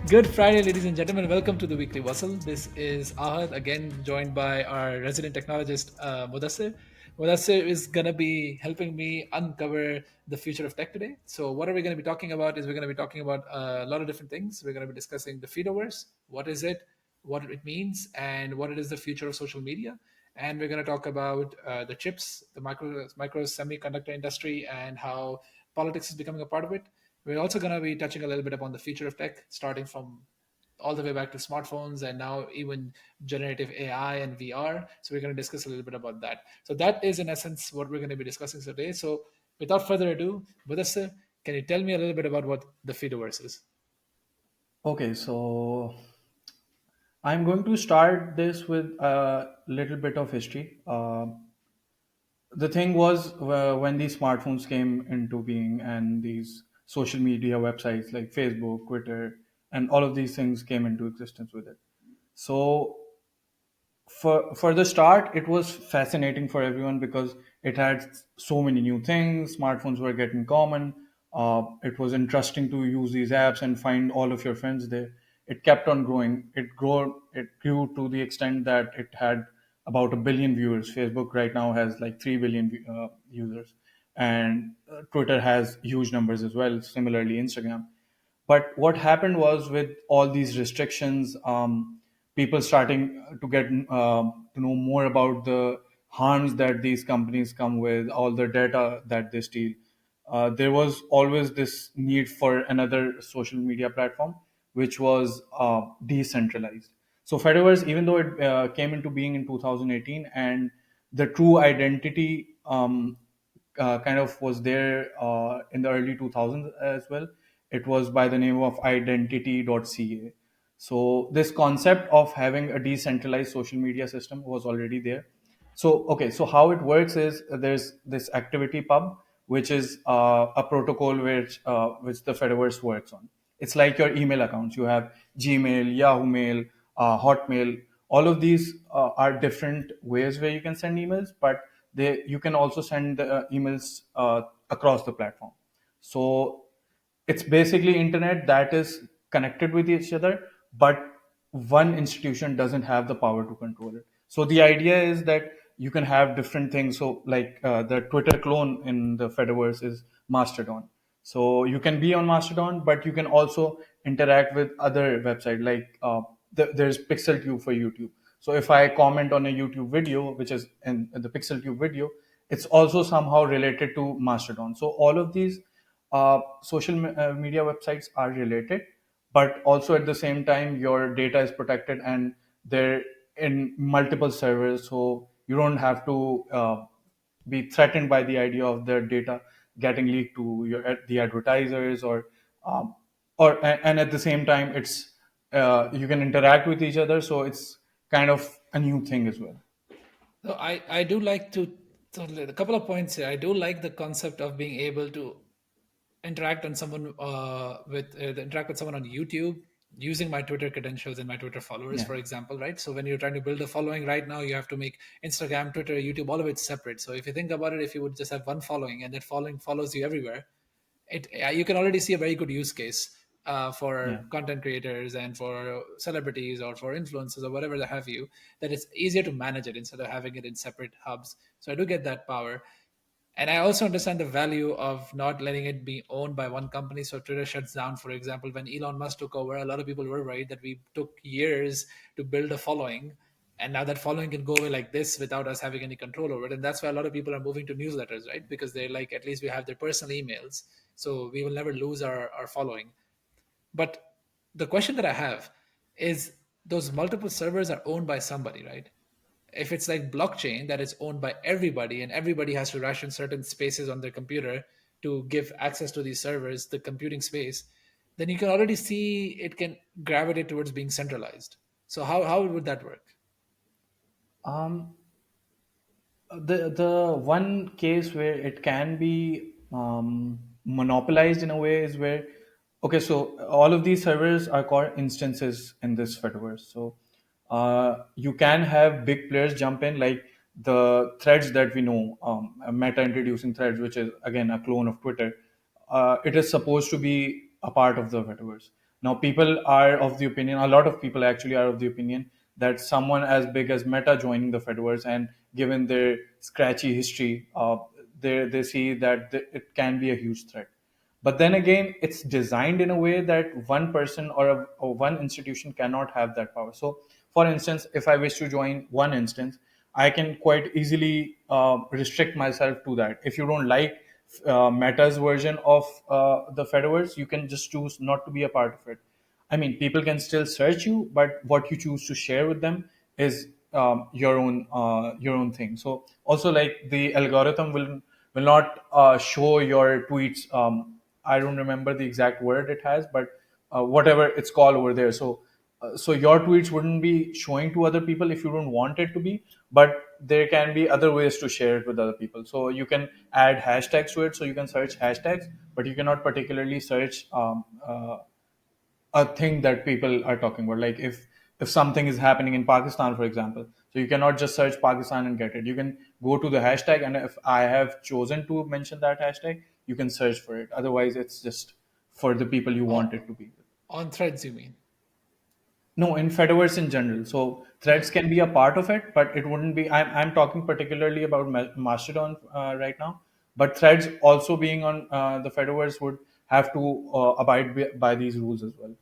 Good Friday, ladies and gentlemen. Welcome to the weekly Vasl. This is Ahad, again joined by our resident technologist, Mudassir. Mudassir is going to be helping me uncover the future of tech today. So, what are we going to be talking about? Is we're going to be talking about a lot of different things. We're going to be discussing the Fediverse, what is it, what it means, and what it is the future of social media. And we're going to talk about the chips, the micro semiconductor industry, and how politics is becoming a part of it. We're also going to be touching a little bit upon the future of tech, starting from all the way back to smartphones and now even generative AI and VR. So we're going to discuss a little bit about that. So that is in essence what we're going to be discussing today. So without further ado, Mudassir, can you tell me a little bit about what the Fediverse is? Okay, so I'm going to start this with a little bit of history. The thing was when these smartphones came into being and these social media websites like Facebook, Twitter, and all of these things came into existence with it. So for the start, it was fascinating for everyone because it had so many new things. Smartphones were getting common. It was interesting to use these apps and find all of your friends there. It kept on growing. It grew to the extent that it had about a billion viewers. Facebook right now has like 3 billion users, and Twitter has huge numbers as well. Similarly, Instagram. But what happened was with all these restrictions, people starting to get to know more about the harms that these companies come with, all the data that they steal. There was always this need for another social media platform, which was decentralized. So Fediverse, even though it came into being in 2018, and the true identity kind of was there in the early 2000s as well. It was by the name of identity.ca. So this concept of having a decentralized social media system was already there. So okay, so how it works is there's this activity pub, which is a protocol which the Fediverse works on. It's like your email accounts. You have Gmail, Yahoo Mail, Hotmail. All of these are different ways where you can send emails, but you can also send emails across the platform. So it's basically internet that is connected with each other, but one institution doesn't have the power to control it. So the idea is that you can have different things. So like the Twitter clone in the Fediverse is Mastodon. So you can be on Mastodon, but you can also interact with other website like there's PixelTube for YouTube. So if I comment on a YouTube video, which is in the PixelTube video, it's also somehow related to Mastodon. So all of these social media websites are related, but also at the same time, your data is protected and they're in multiple servers. So you don't have to be threatened by the idea of their data getting leaked to the advertisers um, and at the same time, it's you can interact with each other. So it's kind of a new thing as well. So I do like to, so a couple of points here. I do like the concept of being able to interact on someone interact with someone on YouTube using my Twitter credentials and my Twitter followers, Yeah. for example, right? So when you're trying to build a following right now, you have to make Instagram, Twitter, YouTube, all of it separate. So if you think about it, if you would just have one following and that following follows you everywhere, you can already see a very good use case Yeah. for content creators and for celebrities or for influencers or whatever they have you, that it's easier to manage it instead of having it in separate hubs. So I do get that power. And I also understand the value of not letting it be owned by one company. So Twitter shuts down, for example, when Elon Musk took over, a lot of people were worried that we took years to build a following. And now that following can go away like this without us having any control over it. And that's why a lot of people are moving to newsletters, right? Because they're like, at least we have their personal emails. So we will never lose our following. But the question that I have is, those multiple servers are owned by somebody, right? If it's like blockchain that is owned by everybody and everybody has to ration certain spaces on their computer to give access to these servers, the computing space, then you can already see it can gravitate towards being centralized. So how would that work? Um, the one case where it can be monopolized in a way is where okay, so all of these servers are called instances in this Fediverse. So you can have big players jump in, like the threads that we know, Meta introducing threads, which is again a clone of Twitter, it is supposed to be a part of the Fediverse. Now, people are of the opinion, a lot of people actually are of the opinion that someone as big as Meta joining the Fediverse, and given their scratchy history, they see that it can be a huge threat. But then again, it's designed in a way that one person or one institution cannot have that power. So, for instance, if I wish to join one instance, I can quite easily restrict myself to that. If you don't like Meta's version of the Fediverse, you can just choose not to be a part of it. I mean, people can still search you, but what you choose to share with them is your own thing. So also, like, the algorithm will not show your tweets. I don't remember the exact word it has, but whatever it's called over there. So your tweets wouldn't be showing to other people if you don't want it to be, but there can be other ways to share it with other people. So you can add hashtags to it, so you can search hashtags, but you cannot particularly search a thing that people are talking about. Like, if something is happening in Pakistan, for example, so you cannot just search Pakistan and get it. You can go to the hashtag, and if I have chosen to mention that hashtag, you can search for it. Otherwise, it's just for the people you want On, it to be. on threads, you mean? No, in Fediverse in general. So threads can be a part of it, but it wouldn't be. I'm talking particularly about Mastodon right now. But threads also being on the Fediverse would have to abide by these rules as well.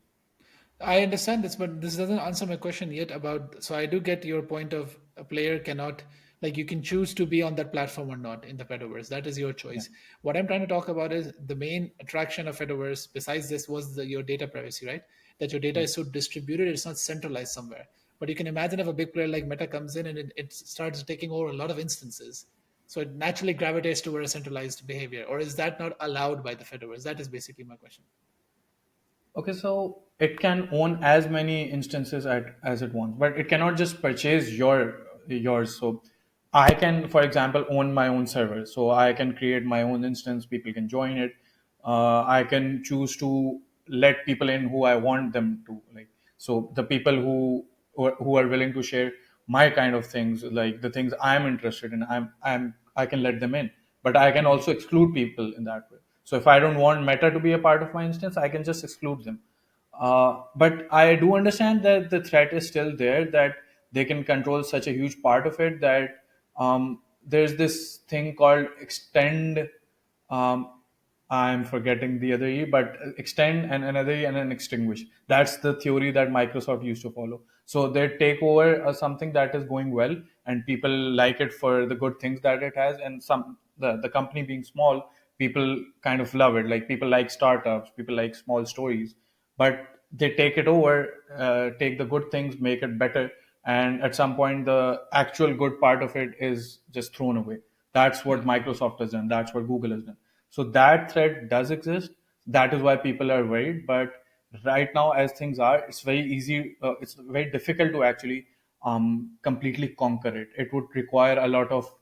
I understand this, but this doesn't answer my question yet about. So I do get your point of a player cannot, like, you can choose to be on that platform or not in the Fediverse. That is your Yeah. choice. What I'm trying to talk about is the main attraction of Fediverse, besides this, was your data privacy, right? That your data Yeah. is so distributed, it's not centralized somewhere. But you can imagine if a big player like Meta comes in and it starts taking over a lot of instances. So it naturally gravitates toward a centralized behavior. Or is that not allowed by the Fediverse? That is basically my question. Okay, so it can own as many instances as it wants, but it cannot just purchase yours. So I can, for example, own my own server. So I can create my own instance. People can join it. I can choose to let people in who I want them to. Like, so the people who are willing to share my kind of things, like the things I'm interested in, I can let them in. But I can also exclude people in that way. So if I don't want Meta to be a part of my instance, I can just exclude them. But I do understand that the threat is still there, that they can control such a huge part of it, that there's this thing called extend. Um, I'm forgetting the other E, but extend and another E and then extinguish. That's the theory that Microsoft used to follow. So they take over something that is going well, and people like it for the good things that it has, and the company being small, people kind of love it. Like, people like startups, people like small stories, but they take it over, take the good things, make it better, and at some point, the actual good part of it is just thrown away. That's what Yeah. Microsoft has done. That's what Google has done. So that threat does exist. That is why people are worried. But right now, as things are, it's very easy. It's very difficult to actually completely conquer it. It would require a lot of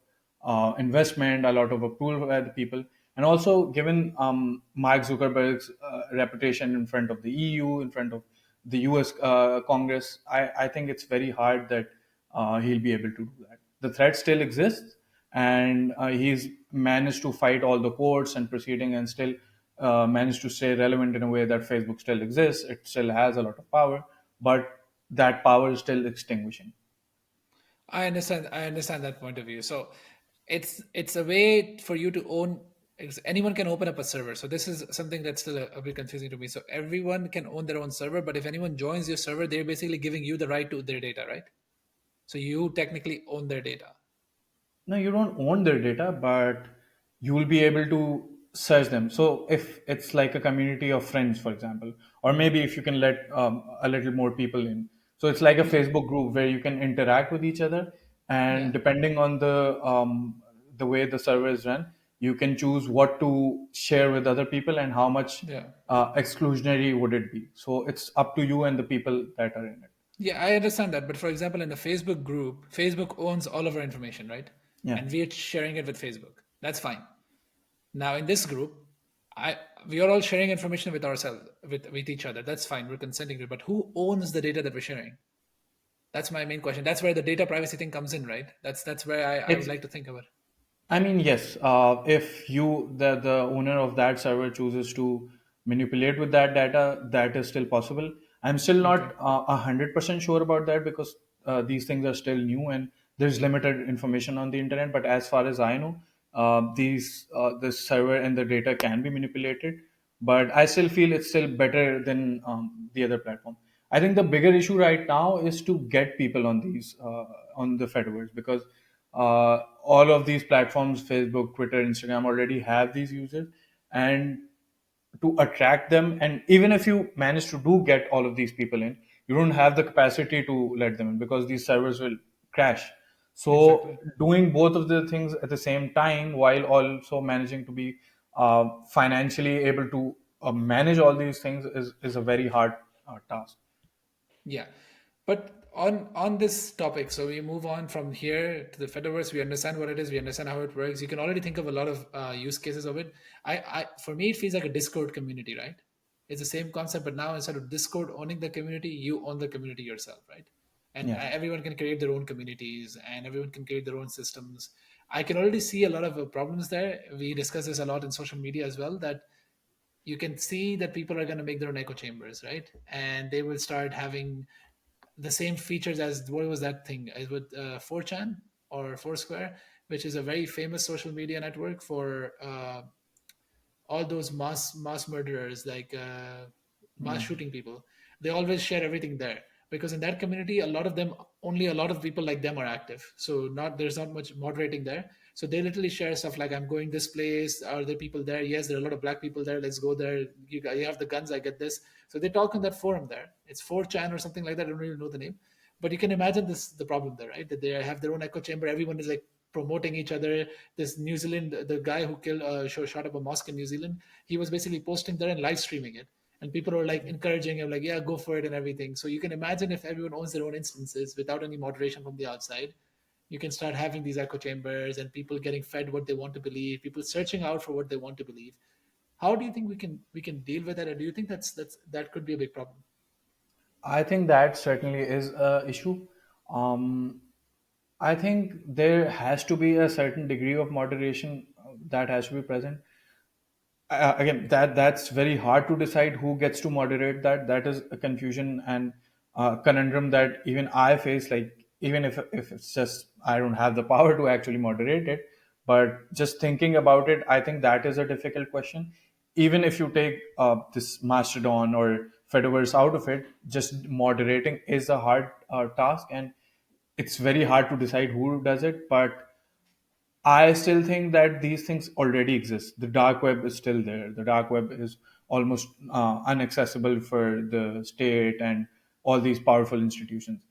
investment, a lot of approval by the people, and also given Mark Zuckerberg's reputation in front of the EU, in front of the US Congress, I think it's very hard that he'll be able to do that. The threat still exists, and he's managed to fight all the courts and proceeding, and still managed to stay relevant in a way that Facebook still exists. It still has a lot of power, but that power is still extinguishing. I understand. I understand that point of view. So it's a way for you to own. Anyone can open up a server. So this is something that's still a bit confusing to me. So everyone can own their own server, but if anyone joins your server, they're basically giving you the right to their data, right? So you technically own their data. No, you don't own their data, but you will be able to search them. So if it's like a community of friends, for example, or maybe if you can let a little more people in. So it's like a Yeah, Facebook group where you can interact with each other, yeah, and depending on the way the server is run, you can choose what to share with other people and how much yeah, exclusionary would it be. So it's up to you and the people that are in it. yeah. I understand that, but for example, in the Facebook group, Facebook owns all of our information, right? Yeah. And we're sharing it with Facebook. That's fine. Now in this group, I we are all sharing information with ourselves, with each other. That's fine. We're consenting to it. But who owns the data that we're sharing? That's my main question. That's where the data privacy thing comes in, right? That's where I would It's like to think about. I mean, yes. If the owner of that server chooses to manipulate with that data, that is still possible. I'm still Okay. not 100% sure about that because these things are still new and there's limited information on the internet. But as far as I know, these the server and the data can be manipulated. But I still feel it's still better than the other platform. I think the bigger issue right now is to get people on these on the Fediverse because all of these platforms, Facebook, Twitter, Instagram, already have these users, and to attract them, and even if you manage to do get all of these people in, you don't have the capacity to let them in because these servers will crash. So Exactly. doing both of the things at the same time while also managing to be financially able to manage all these things is a very hard task. Yeah, but on this topic, so we move on from here to the Fediverse. We understand what it is. We understand how it works. You can already think of a lot of use cases of it. For me, it feels like a Discord community, right? It's the same concept, but now instead of Discord owning the community, you own the community yourself, right? And Yeah. everyone can create their own communities, and everyone can create their own systems. I can already see a lot of problems there. We discuss this a lot in social media as well. That you can see that people are going to make their own echo chambers, right? And they will start having the same features as what was that thing? Is with 4chan or Foursquare, which is a very famous social media network for all those mass murderers, like mass shooting people. They always share everything there because in that community, a lot of them, only a lot of people like them are active. So not there's not much moderating there. So they literally share stuff like, I'm going this place. Are there people there? Yes, there are a lot of black people there. Let's go there. You have the guns. I get this. So they talk on that forum there. It's 4chan or something like that. I don't really know the name, but you can imagine this the problem there, right? That they have their own echo chamber. Everyone is like promoting each other. This New Zealand, the guy who killed, shot up a mosque in New Zealand, he was basically posting there and live streaming it. And people were like encouraging him, like, yeah, go for it and everything. So you can imagine if everyone owns their own instances without any moderation from the outside, you can start having these echo chambers and people getting fed what they want to believe, people searching out for what they want to believe. How do you think we can deal with that? Or do you think that could be a big problem? I think that certainly is a issue. Um, I think there has to be a certain degree of moderation that has to be present. Again, that's very hard to decide who gets to moderate that. That is a confusion and conundrum that even I face. Like even if it's just I don't have the power to actually moderate it, but just thinking about it, I think that is a difficult question. Even if you take this Mastodon or Fediverse out of it, just moderating is a hard task, and it's very hard to decide who does it. But I still think that these things already exist. The dark web is still there. The dark web is almost inaccessible for the state and all these powerful institutions,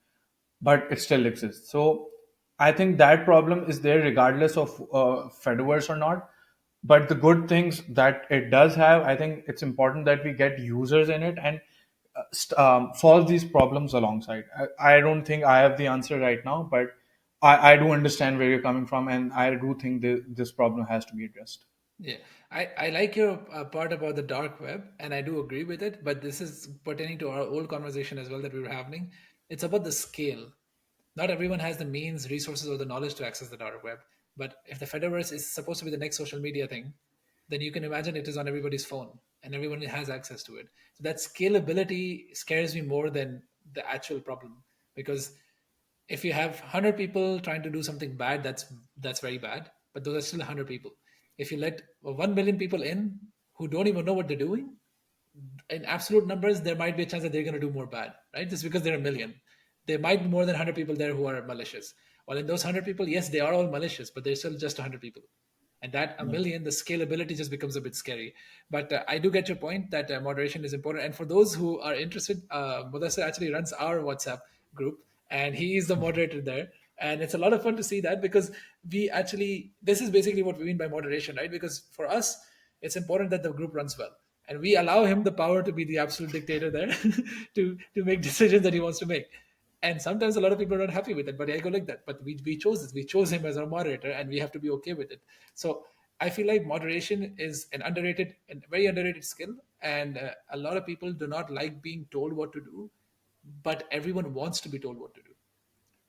but it still exists. So I think that problem is there regardless of Fediverse or not. But the good things that it does have, I think it's important that we get users in it and solve these problems alongside. I don't think I have the answer right now, but I do understand where you're coming from, and I do think this problem has to be addressed. Yeah, I like your part about the dark web, and I do agree with it. But this is pertaining to our old conversation as well that we were having. It's about the scale. Not everyone has the means, resources, or the knowledge to access the dark web. But if the Fediverse is supposed to be the next social media thing, then you can imagine it is on everybody's phone and everyone has access to it. So that scalability scares me more than the actual problem because if you have 100 people trying to do something bad, that's very bad, but those are still 100 people. If you let 1 million people in who don't even know what they're doing, in absolute numbers there might be a chance that they're going to do more bad, right? Just because there are a million, there might be more than 100 people there who are malicious. Well, in those 100 people, yes, they are all malicious, but they're still just 100 people. And that a Yeah. million, the scalability just becomes a bit scary. But I do get your point that moderation is important. And for those who are interested, Mudassir actually runs our WhatsApp group, and he is the moderator there. And it's a lot of fun to see that because we actually, this is basically what we mean by moderation, right? Because for us, it's important that the group runs well. And we allow him the power to be the absolute dictator there to make decisions that he wants to make. And sometimes a lot of people are not happy with it, but I go like that. But we chose this. We chose him as our moderator, and we have to be okay with it. So I feel like moderation is an underrated and very underrated skill. And a lot of people do not like being told what to do, but everyone wants to be told what to do.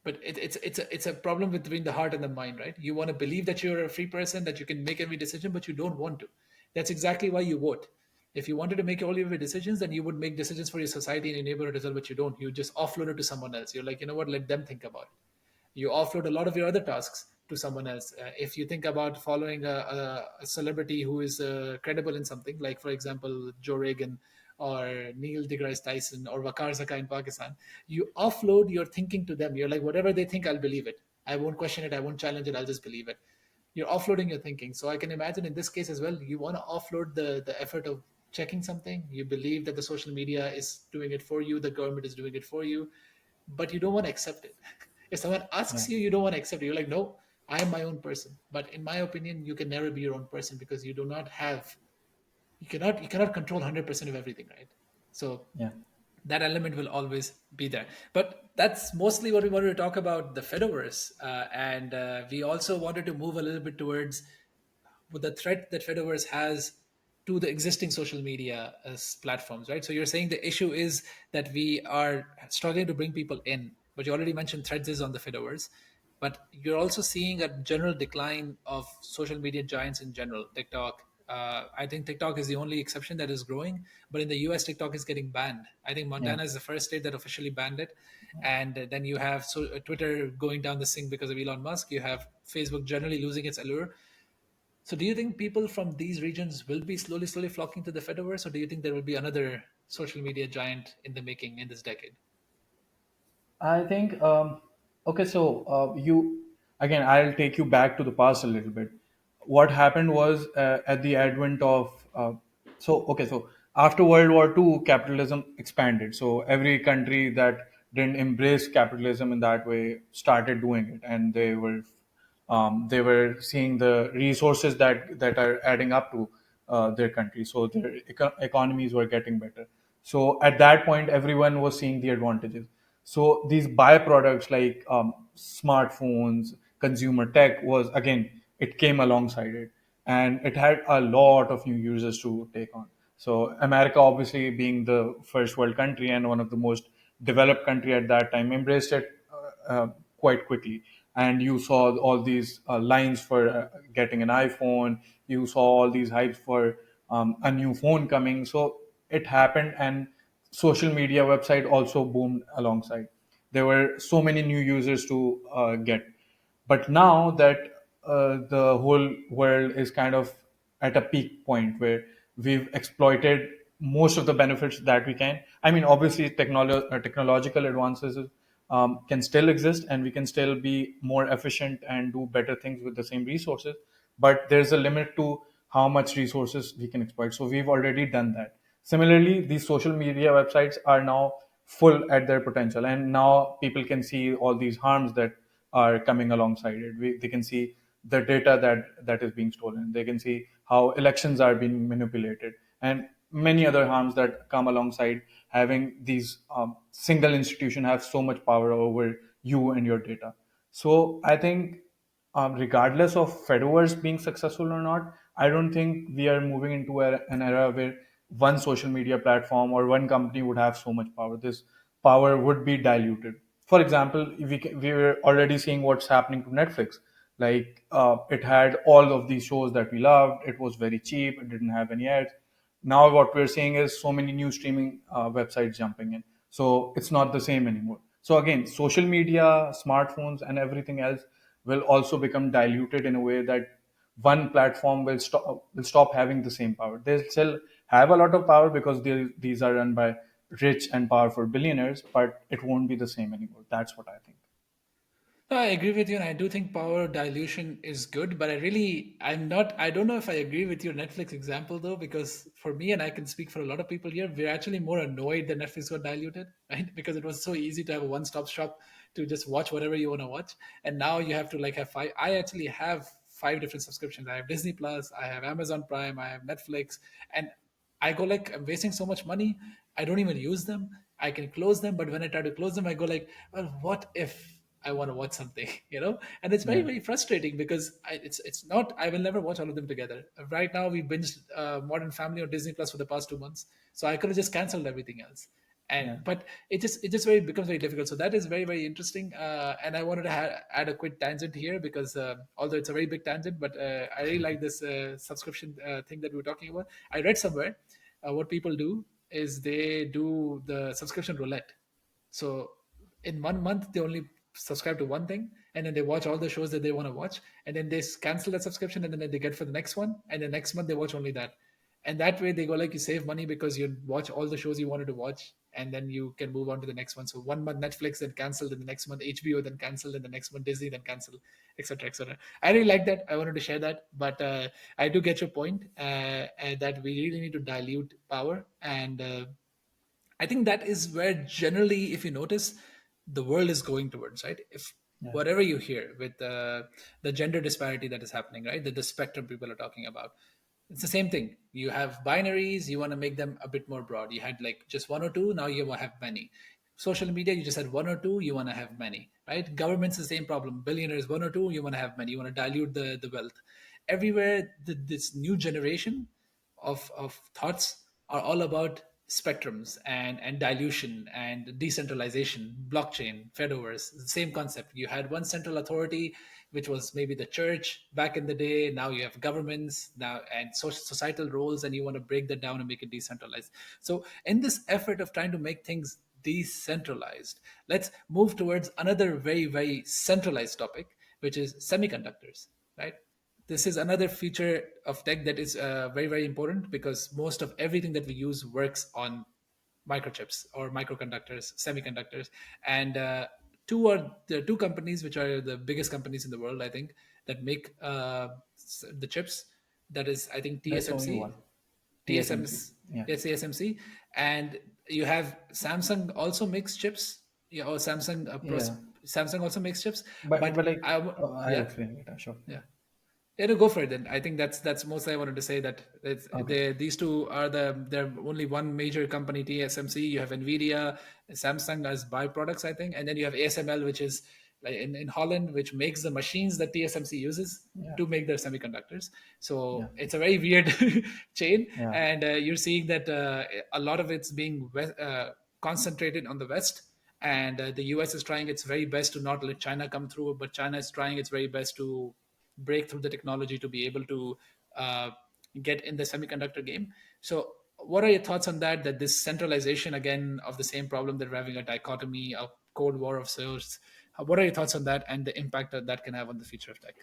But it's a problem between the heart and the mind, right? You want to believe that you're a free person, that you can make every decision, but you don't want to. That's exactly why you vote. If you wanted to make all of your decisions, then you would make decisions for your society and your neighborhood as well, but you don't. You just offload it to someone else. You're like, you know what, let them think about it. You offload a lot of your other tasks to someone else. If you think about following a celebrity who is credible in something, like for example Joe Rogan or Neil deGrasse Tyson or Waqar Zaka in Pakistan, you offload your thinking to them. You're like, whatever they think, I'll believe it. I won't question it. I won't challenge it. I'll just believe it. You're offloading your thinking. So I can imagine in this case as well, you want to offload the effort of checking something. You believe that the social media is doing it for you, the government is doing it for you, but you don't want to accept it. If someone Yeah. asks you, you don't want to accept it. You're like, no, I am my own person. But in my opinion, you can never be your own person because you do not have, you cannot control 100% of everything, right? So Yeah. that element will always be there. But that's mostly what we wanted to talk about, the Fediverse. And we also wanted to move a little bit towards with the threat that Fediverse has to the existing social media as platforms, right? So you're saying the issue is that we are struggling to bring people in, but you already mentioned threads is on the Fediverse. But you're also seeing a general decline of social media giants in general. TikTok. I think TikTok is the only exception that is growing, but in the US, TikTok is getting banned. I think Yeah. Montana is the first state that officially banned it, and then you have Twitter going down the sink because of Elon Musk. You have Facebook generally losing its allure. So, do you think people from these regions will be slowly flocking to the Fediverse, or do you think there will be another social media giant in the making in this decade? I think, okay, so you, again, I'll take you back to the past a little bit. What happened was at the advent of, okay, so after World War II, capitalism expanded. So every country that didn't embrace capitalism in that way started doing it, and they were seeing the resources that are adding up to their country. So their economies were getting better. So at that point, everyone was seeing the advantages. So these byproducts like smartphones, consumer tech was again, it came alongside it, and it had a lot of new users to take on. So America, obviously being the first world country and one of the most developed country at that time, embraced it quite quickly. And you saw all these lines for getting an iPhone. You saw all these hypes for a new phone coming. So it happened, and social media website also boomed alongside. There were so many new users to get. But now that the whole world is kind of at a peak point where we've exploited most of the benefits that we can. I mean, obviously, technological advances can still exist, and we can still be more efficient and do better things with the same resources. But there's a limit to how much resources we can exploit. So we've already done that. Similarly, these social media websites are now full at their potential, and now people can see all these harms that are coming alongside it. They can see the data that is being stolen. They can see how elections are being manipulated, and many other harms that come alongside having these single institution have so much power over you and your data. So I think, regardless of Fediverse being successful or not, I don't think we are moving into an era where one social media platform or one company would have so much power. This power would be diluted. For example, we were already seeing what's happening to Netflix. Like, it had all of these shows that we loved. It was very cheap. It didn't have any ads. Now what we're seeing is so many new streaming websites jumping in. So it's not the same anymore. So again, social media, smartphones, and everything else will also become diluted in a way that one platform will stop having the same power. They'll still have a lot of power because these are run by rich and powerful billionaires, but it won't be the same anymore. That's what I think. No, I agree with you, and I do think power dilution is good. But I'm not. I don't know if I agree with your Netflix example though, because for me, and I can speak for a lot of people here, we're actually more annoyed that Netflix got diluted, right? Because it was so easy to have a one-stop shop to just watch whatever you want to watch, and now you have to like have five. I actually have five different subscriptions. I have Disney Plus, I have Amazon Prime, I have Netflix, and I go like, I'm wasting so much money. I don't even use them. I can close them, but when I try to close them, I go like, well, what if I want to watch something, And it's very Yeah. very frustrating because it's not. I will never watch all of them together. Right now, we binged Modern Family on Disney Plus for the past 2 months, so I could have just canceled everything else. and Yeah. but it just very becomes very difficult. So that is very very interesting, and I wanted to add a quick tangent here, because although it's a very big tangent, but I really like this subscription thing that we were talking about. I read somewhere what people do is they do the subscription roulette. So in 1 month, they only subscribe to one thing, and then they watch all the shows that they want to watch, and then they cancel that subscription, and then they get for the next one, and the next month they watch only that. And that way they go like, you save money because you watch all the shows you wanted to watch, and then you can move on to the next one. So 1 month Netflix, then cancelled, then the next month HBO, then cancelled, and the next month Disney, then cancelled, etc., etc. I really like that. I wanted to share that, but I do get your point, that we really need to dilute power, and I think that is where generally, if you notice, the world is going towards, right? If Yeah. whatever you hear with the gender disparity that is happening, right? The spectrum people are talking about, it's the same thing. You have binaries, you want to make them a bit more broad. You had like just one or two, now you want to have many. Social media, you just had one or two, you want to have many, right? Government's the same problem. Billionaires, one or two, you want to have many. You want to dilute the wealth. Everywhere, this new generation of thoughts are all about spectrums and dilution and decentralization, blockchain, Fediverse, the same concept. You had one central authority, which was maybe the church back in the day. Now you have governments now and societal roles, and you want to break that down and make it decentralized. So in this effort of trying to make things decentralized, let's move towards another very very centralized topic, which is semiconductors, right? This is another feature of tech that is very very important, because most of everything that we use works on microchips or microconductors, semiconductors. And the two companies which are the biggest companies in the world, I think, that make the chips, that is, I think, That's only TSMC, one. TSMC. TSMC, Yeah. yes, TSMC. And you have Samsung also makes chips, yeah, or Yeah. Samsung also makes chips. But But like, I'll yeah, explain later. Sure. yeah. Yeah, no, go for it then. I think that's mostly I wanted to say, that Okay. these two are they're only one major company, TSMC. You have Nvidia, Samsung as byproducts, I think, and then you have ASML, which is like in Holland, which makes the machines that TSMC uses Yeah. to make their semiconductors. Yeah. So it's a very weird chain, Yeah. and you're seeing that a lot of it's being concentrated on the West, and the US is trying its very best to not let China come through, but China is trying its very best to break through the technology to be able to uh, get in the semiconductor game. So, what are your thoughts on that? That this centralization again of the same problem, that we're having a dichotomy, a cold war of sorts. What are your thoughts on that and the impact that that can have on the future of tech?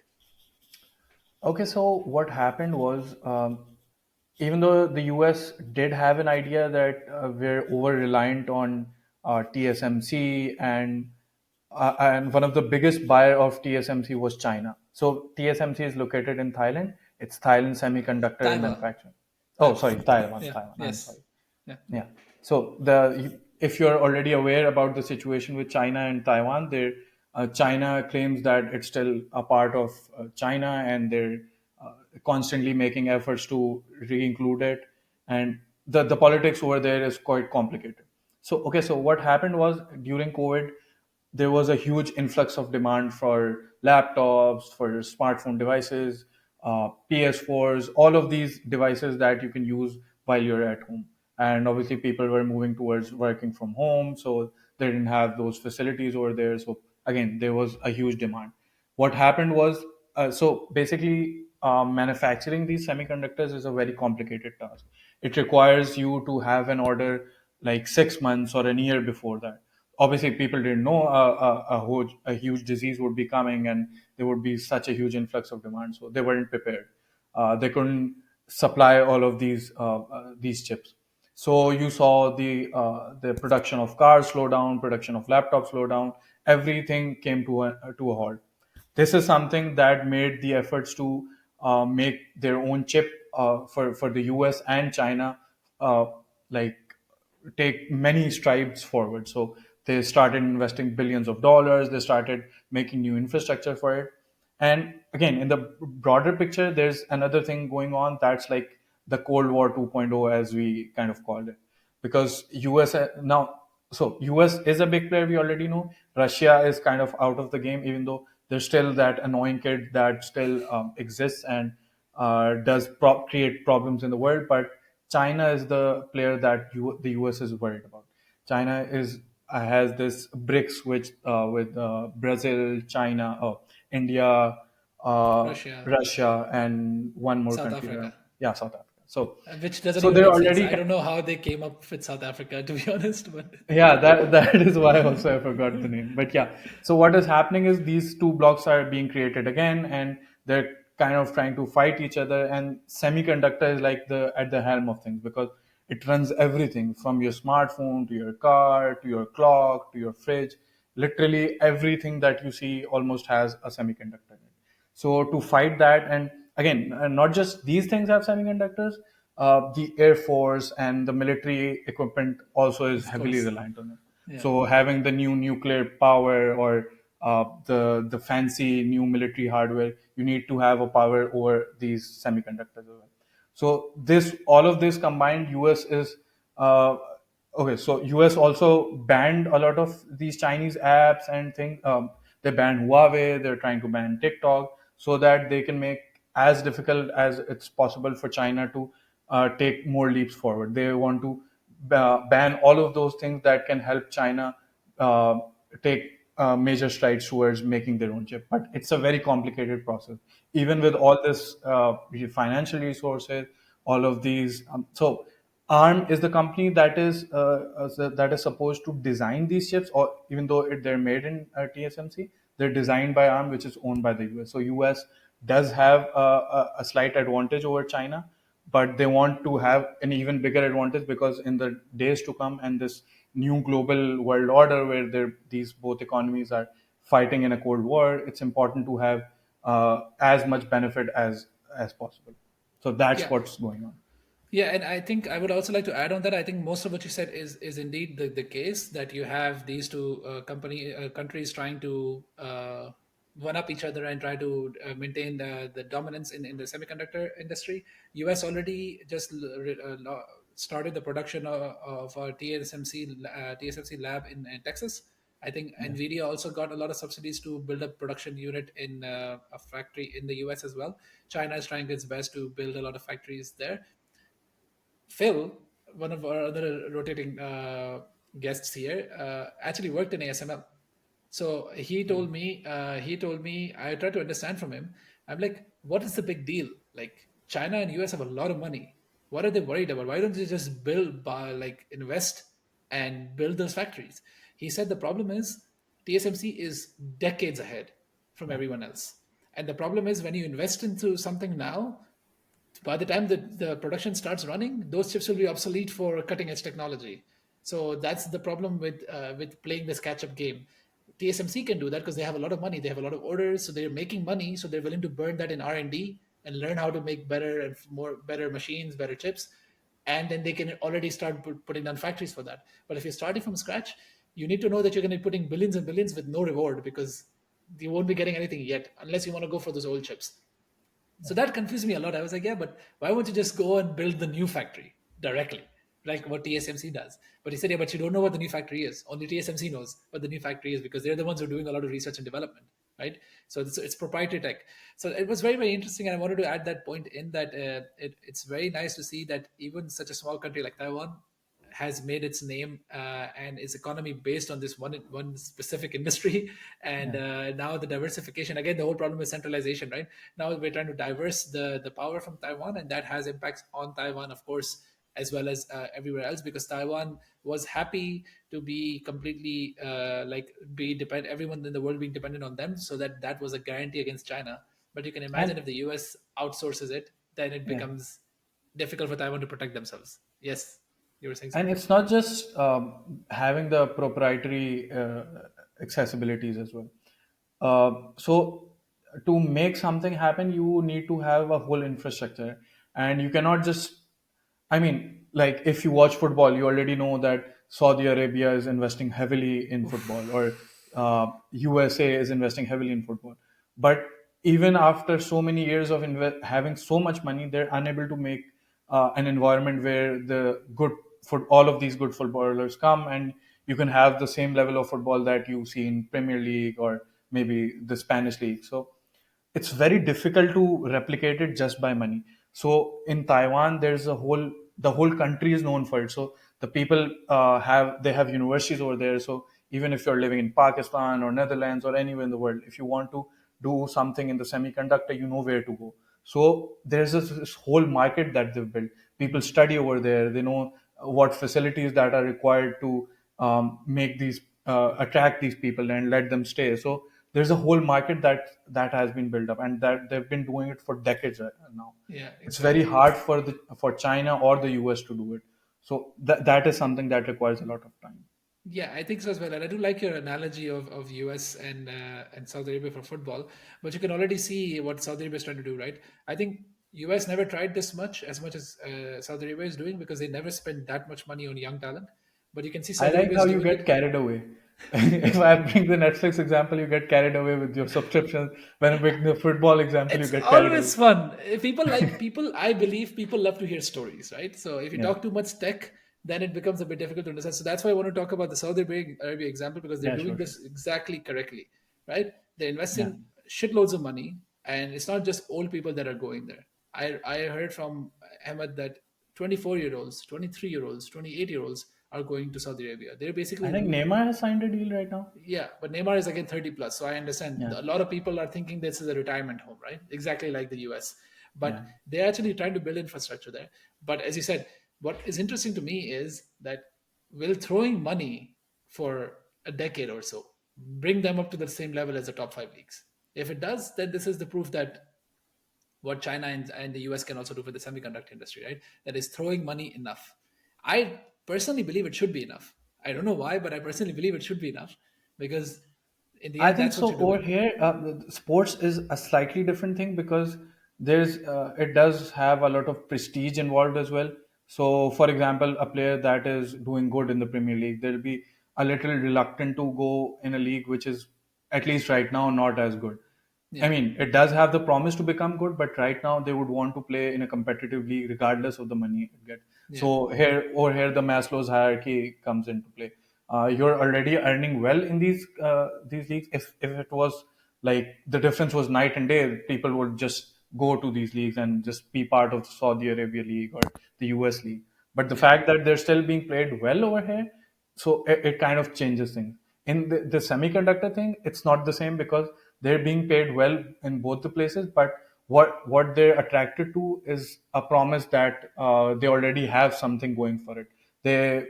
Okay, so what happened was, even though the US did have an idea that we're over reliant on TSMC, and one of the biggest buyer of TSMC was China. So TSMC is located in Thailand. It's Thailand Semiconductor and Taiwan, Manufacturing. Oh, Taiwan. sorry, Taiwan, Yeah. Taiwan. I'm Yes. sorry. Yeah. Yeah. So if you're already aware about the situation with China and Taiwan, China claims that it's still a part of China, and they're constantly making efforts to re-include it, and the politics over there is quite complicated. So okay, so what happened was during COVID, there was a huge influx of demand for laptops, for smartphone devices, PS4s, all of these devices that you can use while you're at home. And obviously, people were moving towards working from home, so they didn't have those facilities over there. So again, there was a huge demand. What happened was, so basically, manufacturing these semiconductors is a very complicated task. It requires you to have an order like 6 months or a year before that. Obviously, people didn't know a huge disease would be coming, and there would be such a huge influx of demand, so they weren't prepared. They couldn't supply all of these chips. So you saw the production of cars slow down, production of laptops slow down. Everything came to a halt. This is something that made the efforts to make their own chip for the US and China, uh, like take many strides forward. So they started investing billions of dollars. They started making new infrastructure for it. And again, in the broader picture, there's another thing going on that's like the Cold War 2.0, as we kind of called it, because US now. So US is a big player. We already know. Russia is kind of out of the game, even though there's still that annoying kid that still exists and does create problems in the world. But China is the player that the US is worried about. China is has this BRICS, which with Brazil, China, India, Russia, Russia, and one more South country there. Africa, Yeah, South Africa. So, which doesn't so even they're make sense. already I don't know how they came up with South Africa, to be honest, but yeah, that is why also I forgot the name. But yeah, so what is happening is these two blocks are being created again, and they're kind of trying to fight each other. And semiconductor is like the at the helm of things because it runs everything from your smartphone to your car to your clock to your fridge. Literally everything that you see almost has a semiconductor in it. So to fight that, and again, not just these things have semiconductors, the air force and the military equipment also is of heavily course, reliant on it. yeah, So having the new nuclear power or the fancy new military hardware, you need to have a power over these semiconductors as well. So this all of this combined, US is uh, okay. So US also banned a lot of these Chinese apps and things. They banned Huawei. They're trying to ban TikTok so that they can make as difficult as it's possible for China to take more leaps forward. They want to ban all of those things that can help China uh, take major strides towards making their own chip. But it's a very complicated process. Even with all this financial resources, all of these. So ARM is the company that is supposed to design these chips, or even though they're made in TSMC, they're designed by ARM, which is owned by the US. So US does have a slight advantage over China, but they want to have an even bigger advantage because in the days to come and this new global world order where these both economies are fighting in a cold war, it's important to have as much benefit as possible. So that's yeah. what's going on. Yeah, and I think I would also like to add on that. I think most of what you said is indeed the case that you have these two countries trying to one up each other and try to maintain the dominance in the semiconductor industry. US already just started the production of a TSMC lab in Texas. I think Yeah. Nvidia also got a lot of subsidies to build a production unit in a factory in the US as well. China is trying its best to build a lot of factories there. Phil, one of our other rotating guests here, actually worked in ASML. So he told me, I tried to understand from him. I'm like, what is the big deal? Like China and US have a lot of money. What are they worried about? Why don't they just like invest and build those factories? He said the problem is TSMC is decades ahead from Yeah. everyone else. And the problem is when you invest into something now, by the time the production starts running, those chips will be obsolete for cutting edge technology. So that's the problem with playing this catch up game. TSMC can do that because they have a lot of money, they have a lot of orders, so they're making money, so they're willing to burn that in R&D and learn how to make better and more better machines, better chips, and then they can already start putting down factories for that. But if you're starting from scratch, you need to know that you're going to be putting billions and billions with no reward because you won't be getting anything yet unless you want to go for those old chips. So that confused me a lot. I was like, yeah, but why won't you just go and build the new factory directly, like what TSMC does? But he said, yeah, but you don't know what the new factory is. Only TSMC knows what the new factory is because they're the ones who are doing a lot of research and development, right? So it's proprietary tech. So it was very, very interesting. And I wanted to add that point in that it's very nice to see that even such a small country like Taiwan has made its name and its economy based on this one specific industry. And Yeah. now the diversification, again, the whole problem is centralization, right? Now we're trying to diverse the power from Taiwan, and that has impacts on Taiwan, of course, as well as everywhere else, because Taiwan was happy to be completely like be depend everyone in the world being dependent on them, so that was a guarantee against China. But you can imagine And if the US outsources it, then it yeah. becomes difficult for Taiwan to protect themselves. Yes, you were saying And something. it's not just having the proprietary accessibilities as well. So to make something happen, you need to have a whole infrastructure, and you cannot just. I mean, like if you watch football, you already know that Saudi Arabia is investing heavily in football, or USA is investing heavily in football. But even after so many years of having so much money, they're unable to make an environment where the good all of these good footballers come, and you can have the same level of football that you see in Premier League or maybe the Spanish league. So it's very difficult to replicate it just by money. So in Taiwan, the whole country is known for it. So The people have universities over there. So even if you're living in Pakistan or Netherlands or anywhere in the world, if you want to do something in the semiconductor, you know where to go. So there's this whole market that they've built. People study over there. They know what facilities that are required to make these attract these people and let them stay. So there's a whole market that has been built up, and that they've been doing it for decades now. Yeah, It's very exactly. hard for China or the US to do it. So that is something that requires a lot of time. Yeah, I think so as well. And I do like your analogy of US and Saudi Arabia for football, but you can already see what Saudi Arabia is trying to do, right? I think US never tried this much as Saudi Arabia is doing because they never spent that much money on young talent. But you can see I Saudi like Arabia how is you doing get it. carried away. If I bring the Netflix example, you get carried away with your subscriptions. When I bring the football example, you It's get carried away. always fun. People like people. I believe people love to hear stories, right? So if you Yeah, talk too much tech, then it becomes a bit difficult to understand. So that's why I want to talk about the Saudi Arabia example because they're yeah, doing sure, sure. this exactly correctly, right? They're Yeah, investing shitloads of money, and it's not just old people that are going there. I heard from Ahmed that 24-year-olds, 23-year-olds, 28-year-olds are going to Saudi Arabia. They're I basically think Neymar has signed a deal right now. yeah, but Neymar is again 30 plus. So I understand Yeah, a lot of people are thinking this is a retirement home, right? Exactly like the US. yeah. But they're actually trying to build infrastructure there. But as you said, what is interesting to me is that will throwing money for a decade or so bring them up to the same level as the top five leagues? If it does, then this is the proof that what China and the US can also do for the semiconductor industry, right? That is throwing money enough. I personally believe it should be enough. I don't know why, but I personally believe it should be enough because in the I end, think that's what so. you're Over doing. here, sports is a slightly different thing because it does have a lot of prestige involved as well. So, for example, a player that is doing good in the Premier League, they'll be a little reluctant to go in a league which is, at least right now, not as good. I Yeah, mean, it does have the promise to become good, but right now they would want to play in a competitive league regardless of the money it gets. yeah, So here the Maslow's hierarchy comes into play. You're already earning well in these leagues. If it was like the difference was night and day, people would just go to these leagues and just be part of the Saudi Arabia league or the US league. But the yeah, fact that they're still being played well over here, so it kind of changes things. In the semiconductor thing, it's not the same because they're being paid well in both the places, but what they're attracted to is a promise that they already have something going for it. They,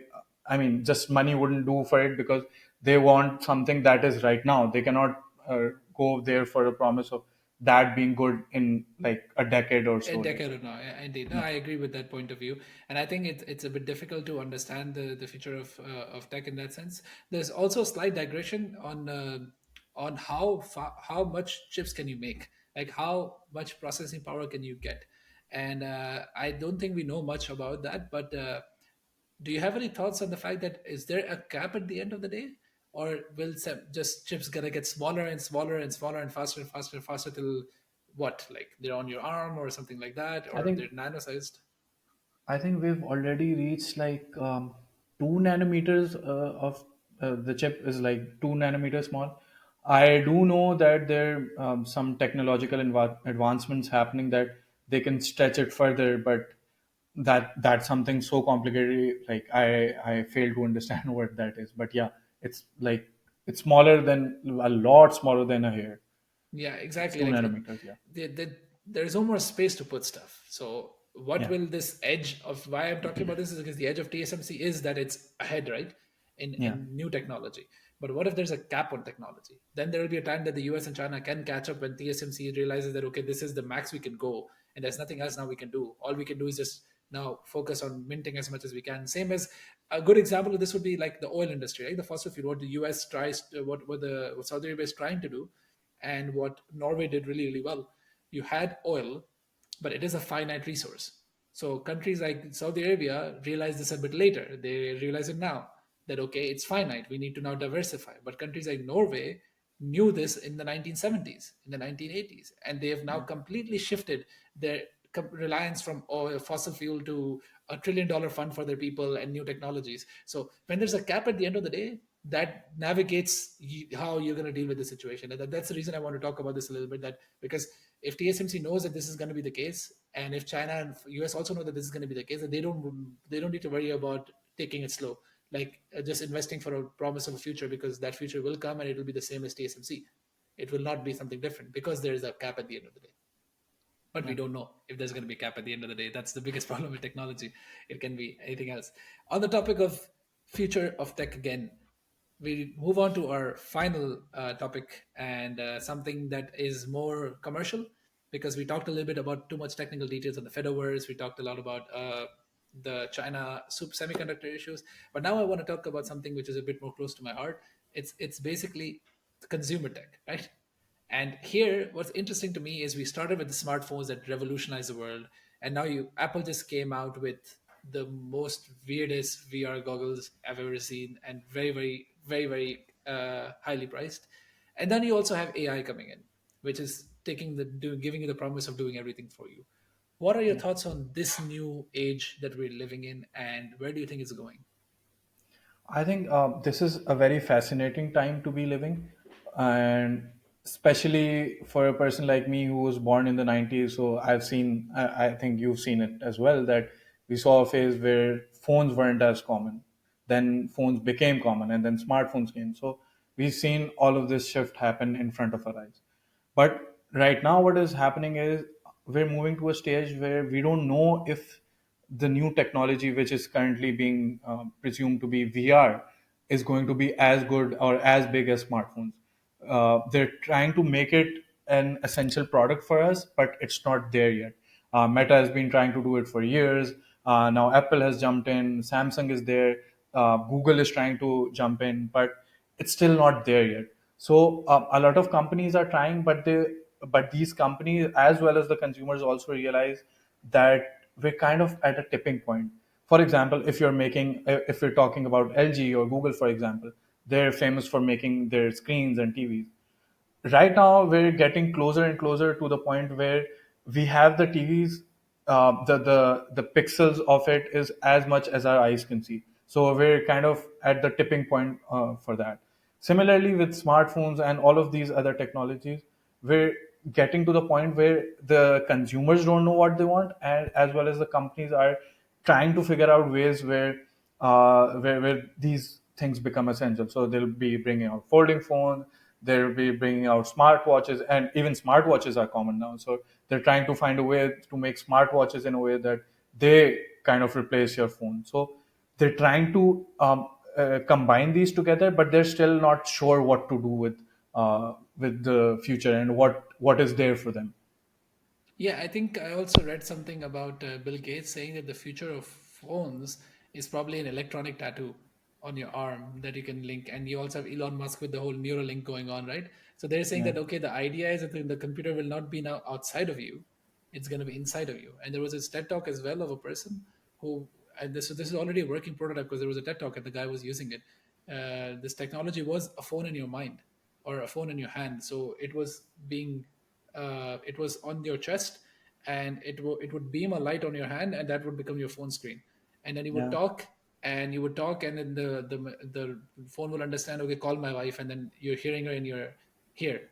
I mean, just money wouldn't do for it because they want something that is right now. They cannot go there for a promise of that being good in like a decade or a so decade later. or no, yeah, indeed. No, Yeah, I agree with that point of view, and I think it's a bit difficult to understand the future of tech in that sense. There's also a slight digression on how much chips can you make, like how much processing power can you get, and I don't think we know much about that, but. Do you have any thoughts on the fact that is there a cap at the end of the day, or will just chips gonna get smaller and smaller and smaller and faster and faster and faster till what, like they're on your arm or something like that, I or think they're nano sized? I think we've already reached like 2 nanometers of the chip is like 2 nanometers small. I do know that there some technological advancements happening that they can stretch it further, but that's something so complicated. Like I fail to understand what that is. But yeah, it's like it's smaller than a lot smaller than a hair. Yeah, It's exactly. two Like nanometers. Yeah, there's no more space to put stuff. So what yeah, will this edge of why I'm talking about this is because the edge of TSMC is that it's ahead, right? yeah. In new technology. But what if there's a cap on technology? Then there will be a time that the US and China can catch up when TSMC realizes that okay, this is the max we can go, and there's nothing else now we can do. All we can do is just now focus on minting as much as we can. Same as a good example of this would be like the oil industry, right? The fossil fuel, what the US tries, what Saudi Arabia is trying to do, and what Norway did really, really well. You had oil, but it is a finite resource. So countries like Saudi Arabia realize this a bit later. They realize it now that okay, it's finite. We need to now diversify. But countries like Norway knew this in the 1970s, in the 1980s, and they have now completely shifted their reliance from oil, fossil fuel to $1 trillion fund for their people and new technologies. So when there's a cap at the end of the day, that navigates how you're going to deal with the situation. And that's the reason I want to talk about this a little bit. That because if TSMC knows that this is going to be the case, and if China and US also know that this is going to be the case, that they don't need to worry about taking it slow, like just investing for a promise of a future, because that future will come and it will be the same as TSMC. It will not be something different because there is a cap at the end of the day. But we Yeah. don't know if there's going to be a cap at the end of the day. That's the biggest problem with technology. It can be anything else. On the topic of future of tech again, we move on to our final topic, and something that is more commercial, because we talked a little bit about too much technical details on the Fediverse. We talked a lot about the China semiconductor issues, but now I want to talk about something which is a bit more close to my heart. It's basically consumer tech, right? And here, what's interesting to me is we started with the smartphones that revolutionized the world, and now Apple just came out with the most weirdest VR goggles I've ever seen, and very, very, very, very highly priced. And then you also have AI coming in, which is giving you the promise of doing everything for you. What are your Yeah. thoughts on this new age that we're living in, and where do you think it's going? I think this is a very fascinating time to be living, and especially for a person like me who was born in the 90s. So I've seen, I think you've seen it as well, that we saw a phase where phones weren't as common. Then phones became common, and then smartphones came. So we've seen all of this shift happen in front of our eyes. But right now, what is happening is we're moving to a stage where we don't know if the new technology, which is currently being presumed to be VR, is going to be as good or as big as smartphones. They're trying to make it an essential product for us, but it's not there yet. Meta has been trying to do it for years. Now Apple has jumped in, Samsung is there, Google is trying to jump in, but it's still not there yet. So a lot of companies are trying, but these companies as well as the consumers also realize that we're kind of at a tipping point. For example, if you're talking about LG or Google, for example, they're famous for making their screens and TVs. Right now we're getting closer and closer to the point where we have the TVs, the pixels of it is as much as our eyes can see. So we're kind of at the tipping point for that. Similarly, with smartphones and all of these other technologies, we're getting to the point where the consumers don't know what they want, and as well as the companies are trying to figure out ways where these things become essential. So they'll be bringing out folding phones, they'll be bringing out smartwatches, and even smartwatches are common now. So they're trying to find a way to make smartwatches in a way that they kind of replace your phone. So they're trying to combine these together, but they're still not sure what to do with the future and what is there for them. Yeah, I think I also read something about Bill Gates saying that the future of phones is probably an electronic tattoo on your arm that you can link. And you also have Elon Musk with the whole Neuralink going on, right? So they're saying Yeah, that, okay, the idea is that the computer will not be now outside of you, it's going to be inside of you. And there was a TED talk as well of a person who, and this is already a working prototype, because there was a TED talk and the guy was using it. This technology was a phone in your mind or a phone in your hand. So it was on your chest, and it would beam a light on your hand, and that would become your phone screen. And then you would yeah, talk, and you would talk, and then the phone will understand, okay, call my wife, and then you're hearing her in your ear.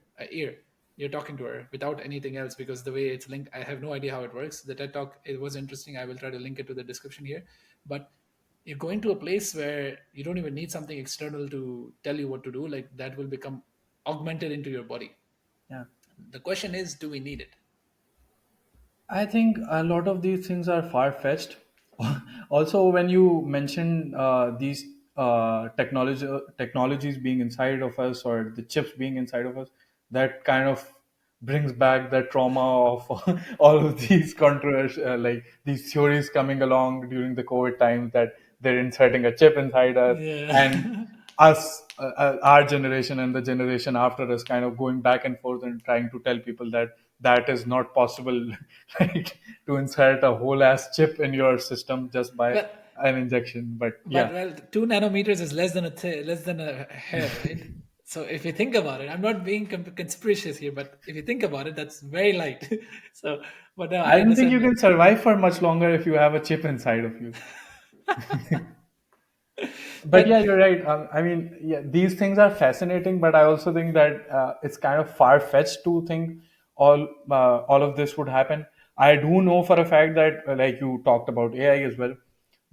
You're talking to her without anything else, because the way it's linked, I have no idea how it works. The TED talk, it was interesting. I will try to link it to the description here. But you're going to a place where you don't even need something external to tell you what to do. Like, that will become augmented into your body. yeah. The question is, do we need it? I think a lot of these things are far fetched. Also, when you mention these technologies being inside of us or the chips being inside of us, that kind of brings back the trauma of all of these controversial, like these theories coming along during the COVID times that they're inserting a chip inside us, and Yeah. us, our generation and the generation after us, kind of going back and forth and trying to tell people that that is not possible, right? To insert a whole ass chip in your system just by Well, an injection. But but yeah, well, 2 nanometers is less than a hair, right? So if you think about it, I'm not being conspiracious here, but if you think about it, that's very light. So, but no, I I don't think understand you that. can survive for much longer if you have a chip inside of you. But yeah, But you're right. I mean, yeah, these things are fascinating, but I also think that it's kind of far fetched to think all of this would happen. I do know for a fact that, like you talked about AI as well,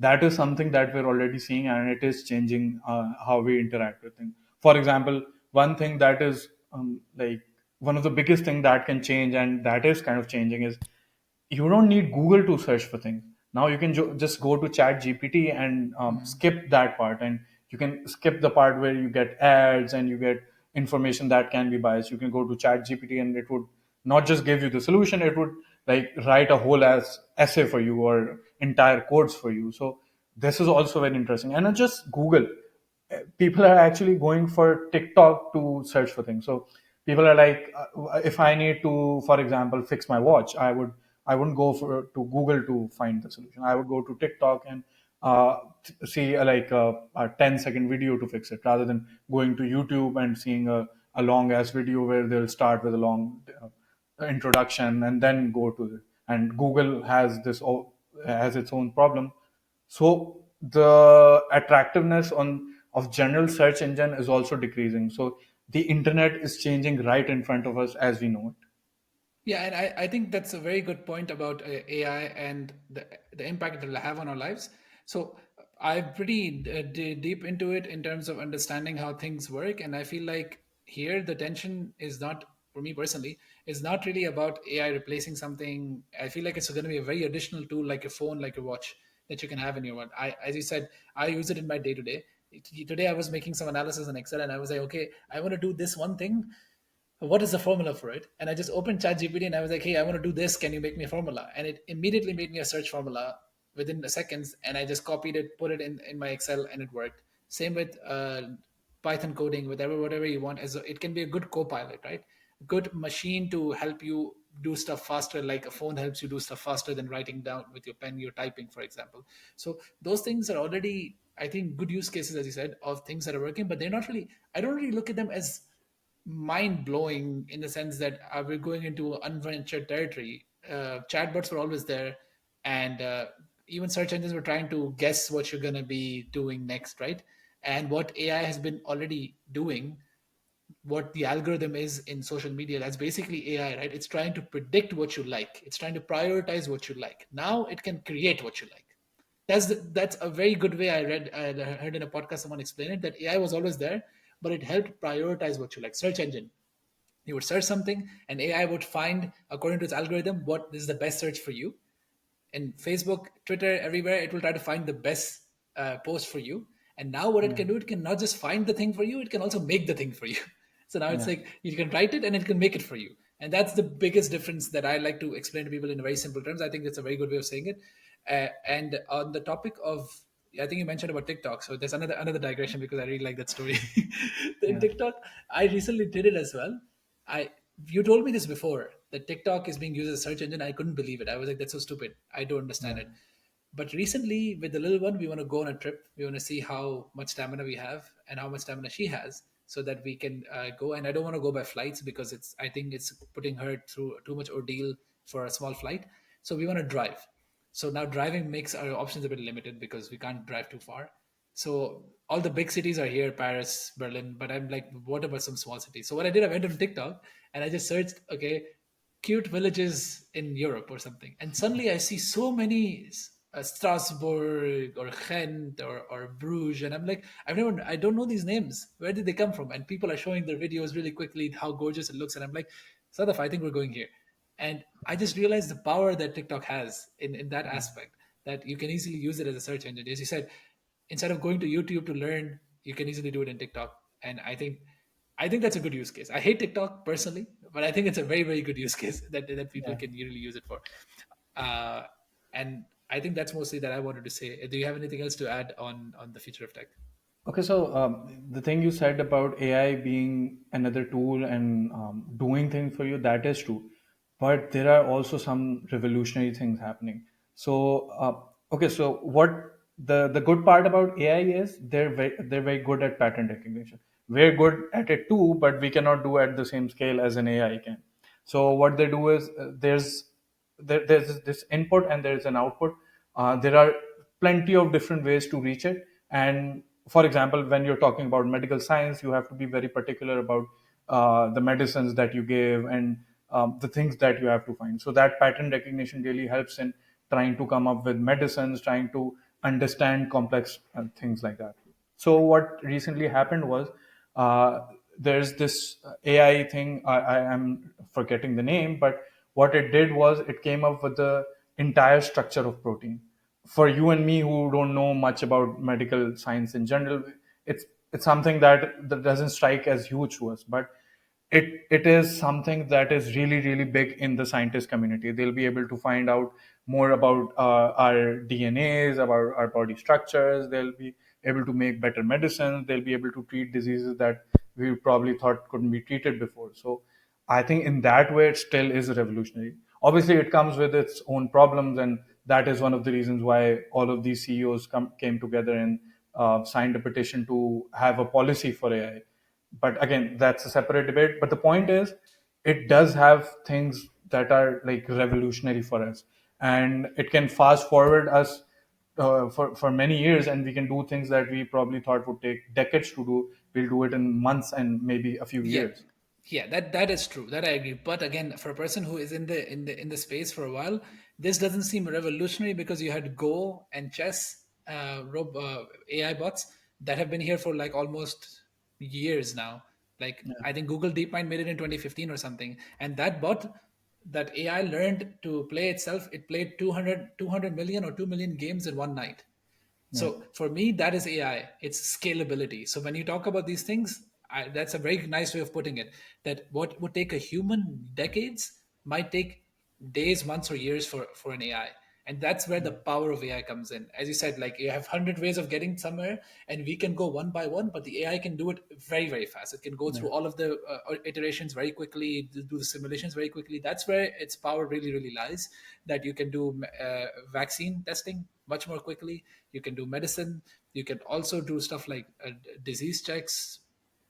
that is something that we're already seeing, and it is changing how we interact with things. For example, one thing that is like one of the biggest thing that can change, and that is kind of changing, is you don't need Google to search for things. Now you can just go to Chat GPT and skip that part, and you can skip the part where you get ads and you get information that can be biased. You can go to Chat GPT and it would not just give you the solution; it would like write a whole as essay for you or entire codes for you. So this is also very interesting, and not just Google. People are actually going for TikTok to search for things. So people are like, if I need to, for example, fix my watch, I wouldn't go to Google to find the solution. I would go to TikTok and see a 10-second video to fix it, rather than going to YouTube and seeing a long ass video where they'll start with a long introduction and then go to it. And Google has its own problem. So the attractiveness on of general search engine is also decreasing. So the internet is changing right in front of us as we know it. Yeah, and I think that's a very good point about AI and the impact it will have on our lives. So I'm pretty deep into it in terms of understanding how things work, and I feel like here the tension is not, for me personally, is not really about AI replacing something. I feel like it's going to be a very additional tool, like a phone, like a watch, that you can have in your one. As you said, I use it in my day to day. Today I was making some analysis in Excel, and I was like, okay, I want to do this one thing. What is the formula for it? And I just opened ChatGPT and I was like, hey, I want to do this. Can you make me a formula? And it immediately made me a search formula within the seconds. And I just copied it, put it in my Excel, and it worked. Same with Python coding, whatever you want. It can be a good co-pilot, right? Good machine to help you do stuff faster, like a phone helps you do stuff faster than writing down with your pen, you're typing, for example. So those things are already, I think, good use cases, as you said, of things that are working, but they're not really, I don't really look at them as mind blowing in the sense that we're going into unventured territory. Chatbots were always there, and even search engines were trying to guess what you're going to be doing next, right? And what AI has been already doing, what the algorithm is in social media, that's basically AI, right? It's trying to predict what you like, it's trying to prioritize what you like. Now it can create what you like. That's a very good way. I heard in a podcast someone explain it, that AI was always there, but it helped prioritize what you like. Search engine, you would search something and AI would find, according to its algorithm, what is the best search for you. In Facebook, Twitter, everywhere, it will try to find the best post for you. And now what it Yeah, can do, it can not just find the thing for you, it can also make the thing for you. So now it's yeah, like you can write it and it can make it for you. And that's the biggest difference that I like to explain to people in very simple terms. I think that's a very good way of saying it. And on the topic of, I think you mentioned about TikTok. So there's another digression because I really like that story. In yeah, TikTok, I recently did it as well. I You told me this before, that TikTok is being used as a search engine. I couldn't believe it. I was like, that's so stupid. I don't understand yeah, it. But recently, with the little one, we want to go on a trip. We want to see how much stamina we have and how much stamina she has, so that we can go. And I don't want to go by flights because I think it's putting her through too much ordeal for a small flight. So we want to drive. So now driving makes our options a bit limited because we can't drive too far. So all the big cities are here, Paris, Berlin, but I'm like, what about some small cities? So what I did, I went on TikTok and I just searched, okay, cute villages in Europe or something. And suddenly I see so many Strasbourg or Ghent or Bruges. And I'm like, I don't know these names. Where did they come from? And people are showing their videos really quickly, how gorgeous it looks. And I'm like, Sadaf, I think we're going here. And I just realized the power that TikTok has in that aspect, that you can easily use it as a search engine. As you said, instead of going to YouTube to learn, you can easily do it in TikTok. And I think that's a good use case. I hate TikTok personally, but I think it's a very, very good use case that people yeah. can really use it for. Uh, and I think that's mostly that I wanted to say. Do you have anything else to add on the future of tech? Okay, so the thing you said about AI being another tool and doing things for you, that is true. But there are also some revolutionary things happening. So, okay, so what the good part about AI is they're very good at pattern recognition. We're good at it too, but we cannot do at the same scale as an AI can. So what they do is there's this input and there's an output. There are plenty of different ways to reach it. And for example, when you're talking about medical science, you have to be very particular about the medicines that you give and the things that you have to find. So that pattern recognition really helps in trying to come up with medicines, trying to understand complex things like that. So what recently happened was, uh, there's this AI thing. I am forgetting the name, but what it did was it came up with the entire structure of protein. For you and me who don't know much about medical science in general, it's something that doesn't strike as huge to us, but it is something that is really big in the scientist community. They'll be able to find out more about our DNAs, about our body structures. They'll be able to make better medicines. They'll be able to treat diseases that we probably thought couldn't be treated before. So I think in that way, it still is revolutionary. Obviously, it comes with its own problems, and that is one of the reasons why all of these CEOs came together and signed a petition to have a policy for AI. But again, that's a separate debate. But the point is, it does have things that are like revolutionary for us, and it can fast forward us for many years, and we can do things that we probably thought would take decades to do. We'll do it in months and maybe a few Yeah, years. yeah, that is true. That I agree. But again, for a person who is in the space for a while, this doesn't seem revolutionary because you had Go and chess, AI bots that have been here for like almost years now. Like Yeah, I think Google DeepMind made it in 2015 or something, and that bot, that AI learned to play itself. It played 200 million or 2 million games in one night. yeah, So for me, that is AI. It's scalability. So when you talk about these things, that's a very nice way of putting it. That what would take a human decades might take days, months, or years for an AI. And that's where the power of AI comes in. As you said, like you have 100 ways of getting somewhere, and we can go one by one, but the AI can do it very, very fast. It can go yeah, through all of the iterations very quickly, do the simulations very quickly. That's where its power really, really lies. That you can do vaccine testing much more quickly. You can do medicine. You can also do stuff like disease checks,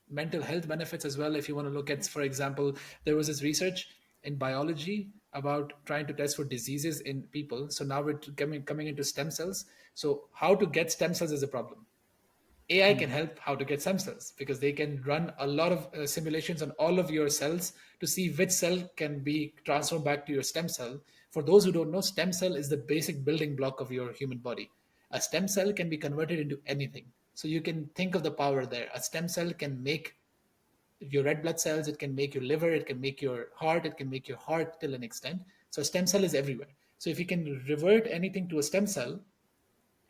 mental health benefits as well. If you want to look at, for example, there was this research in biology about trying to test for diseases in people. So now we're coming into stem cells. So how to get stem cells is a problem. AI can help how to get stem cells because they can run a lot of simulations on all of your cells to see which cell can be transformed back to your stem cell. For those who don't know, stem cell is the basic building block of your human body. A stem cell can be converted into anything. So you can think of the power there. A stem cell can make your red blood cells, it can make your liver, it can make your heart, it can make your heart till an extent. So a stem cell is everywhere. So if you can revert anything to a stem cell,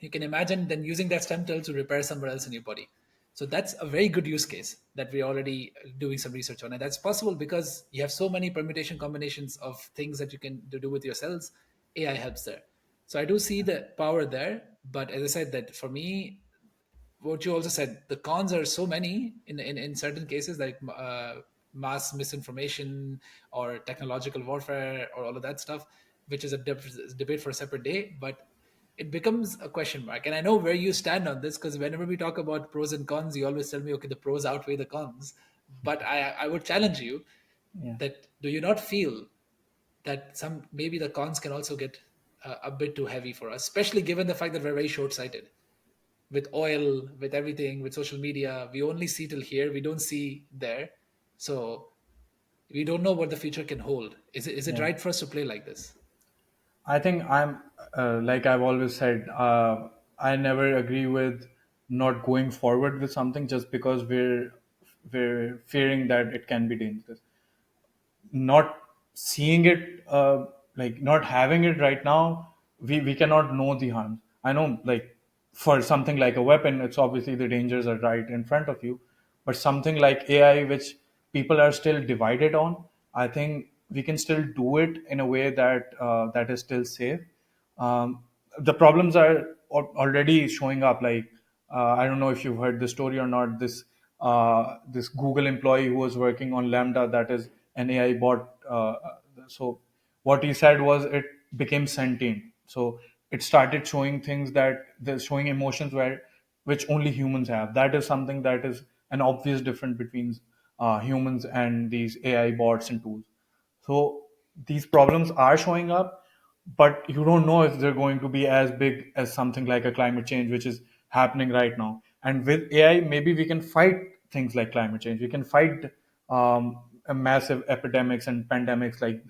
you can imagine then using that stem cell to repair somewhere else in your body. So that's a very good use case that we're already doing some research on, and that's possible because you have so many permutation combinations of things that you can do with your cells. AI helps there. So I do see the power there, but as I said, that for me, what you also said, the cons are so many in certain cases, like mass misinformation or technological warfare or all of that stuff, which is a debate for a separate day. But it becomes a question mark. And I know where you stand on this because whenever we talk about pros and cons, you always tell me, okay, the pros outweigh the cons. But I would challenge you yeah, that do you not feel that some maybe the cons can also get a bit too heavy for us, especially given the fact that we're very short sighted with oil, with everything, with social media. We only see till here. We don't see there. So we don't know what the future can hold. Is it yeah. right for us to play like this? I think I'm like I've always said. I never agree with not going forward with something just because we're fearing that it can be dangerous. Not seeing it, like not having it right now, we cannot know the harms. I know, like for something like a weapon, it's obviously the dangers are right in front of you, but something like AI, which people are still divided on, I think we can still do it in a way that is still safe. The problems are already showing up. Like I don't know if you've heard the story or not. This Google employee who was working on Lambda, that is an AI bot. So what he said was it became sentient. So it started showing things that they're showing emotions where which only humans have. That is something that is an obvious difference between humans and these AI bots and tools. So these problems are showing up, but you don't know if they're going to be as big as something like a climate change, which is happening right now. And with AI, maybe we can fight things like climate change. We can fight a massive epidemics and pandemics like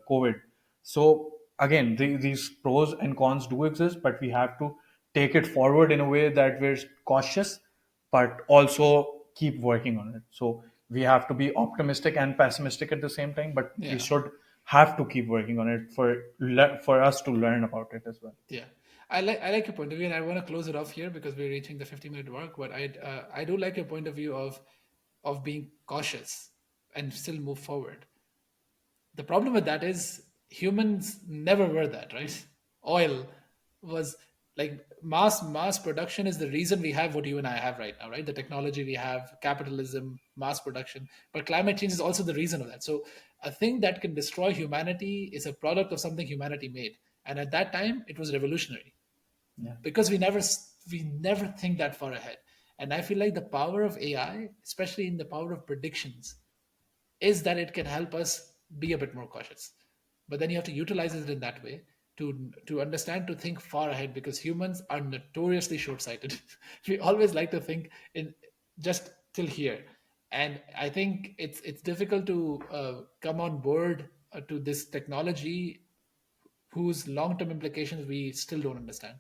COVID. So again, these pros and cons do exist, but we have to take it forward in a way that we're cautious, but also keep working on it. So we have to be optimistic and pessimistic at the same time, but we Yeah. should have to keep working on it for us to learn about it as well. Yeah, I like your point of view, and I want to close it off here because we're reaching the 50-minute mark. But I do like your point of view of being cautious and still move forward. The problem with that is humans never were that, right? Oil was like mass production is the reason we have what you and I have right now, right? The technology we have, capitalism, mass production, but climate change is also the reason of that. So a thing that can destroy humanity is a product of something humanity made, and at that time it was revolutionary Yeah. because we never think that far ahead. And I feel like the power of AI, especially in the power of predictions, is that it can help us be a bit more cautious. But then you have to utilize it in that way to understand, to think far ahead, because humans are notoriously short-sighted. We always like to think in just till here, and I think it's difficult to come on board to this technology whose long-term implications we still don't understand.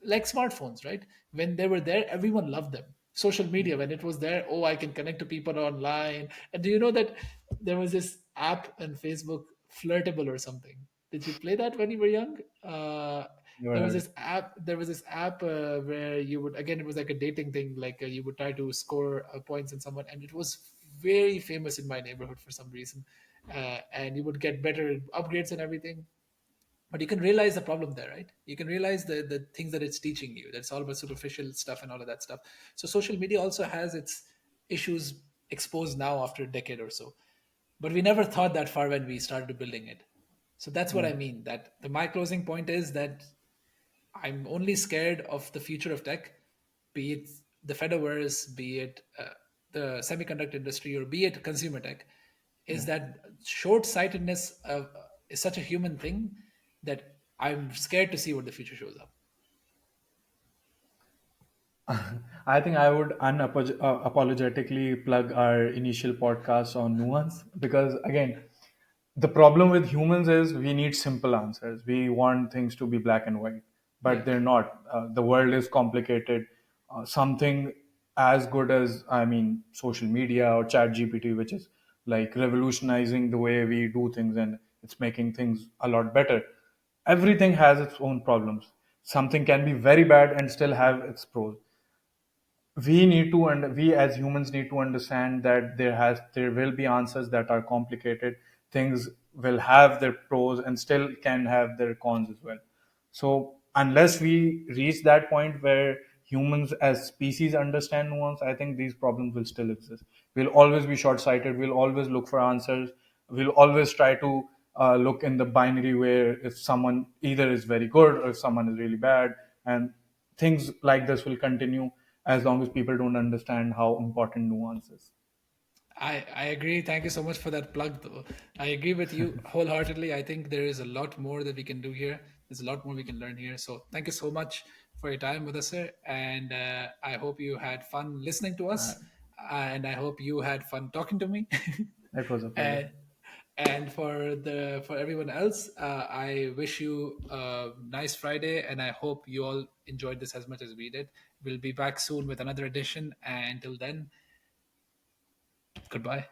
Like smartphones, right? When they were there, everyone loved them. Social media, when it was there, oh, I can connect to people online. And do you know that there was this app on Facebook, Flirtable or something? Did you play that when you were young? Never There was heard. this app. There was this app where you would, again, it was like a dating thing. Like you would try to score points in someone, and it was very famous in my neighborhood for some reason. And you would get better upgrades and everything, but you can realize the problem there, right? You can realize the things that it's teaching you, that's all about superficial stuff and all of that stuff. So social media also has its issues exposed now after a decade or so, but we never thought that far when we started building it. So that's what Yeah. I mean, that my closing point is that I'm only scared of the future of tech, be it the Fediverse, be it the semiconductor industry, or be it consumer tech, is Yeah. that short-sightedness is such a human thing that I'm scared to see what the future shows up. I think I would unapologetically plug our initial podcast on nuance because, again, the problem with humans is we need simple answers. We want things to be black and white, but Yeah. they're not. The world is complicated. Something as good as, I mean, social media or chat GPT, which is like revolutionizing the way we do things and it's making things a lot better. Everything has its own problems. Something can be very bad and still have its pros. We as humans need to understand that there will be answers that are complicated. Things will have their pros and still can have their cons as well. So unless we reach that point where humans as species understand nuance, I think these problems will still exist. We'll always be short sighted, we'll always look for answers, we'll always try to look in the binary where if someone either is very good or if someone is really bad, and things like this will continue as long as people don't understand how important nuance is. I agree. Thank you so much for that plug, though. I agree with you wholeheartedly. I think there is a lot more that we can do here. There's a lot more we can learn here. So thank you so much for your time with us, sir. And I hope you had fun listening to Uh, us. And I hope you had fun talking to me. it was a pleasure. and and for everyone else, I wish you a nice Friday, and I hope you all enjoyed this as much as we did. We'll be back soon with another edition. And until then, goodbye.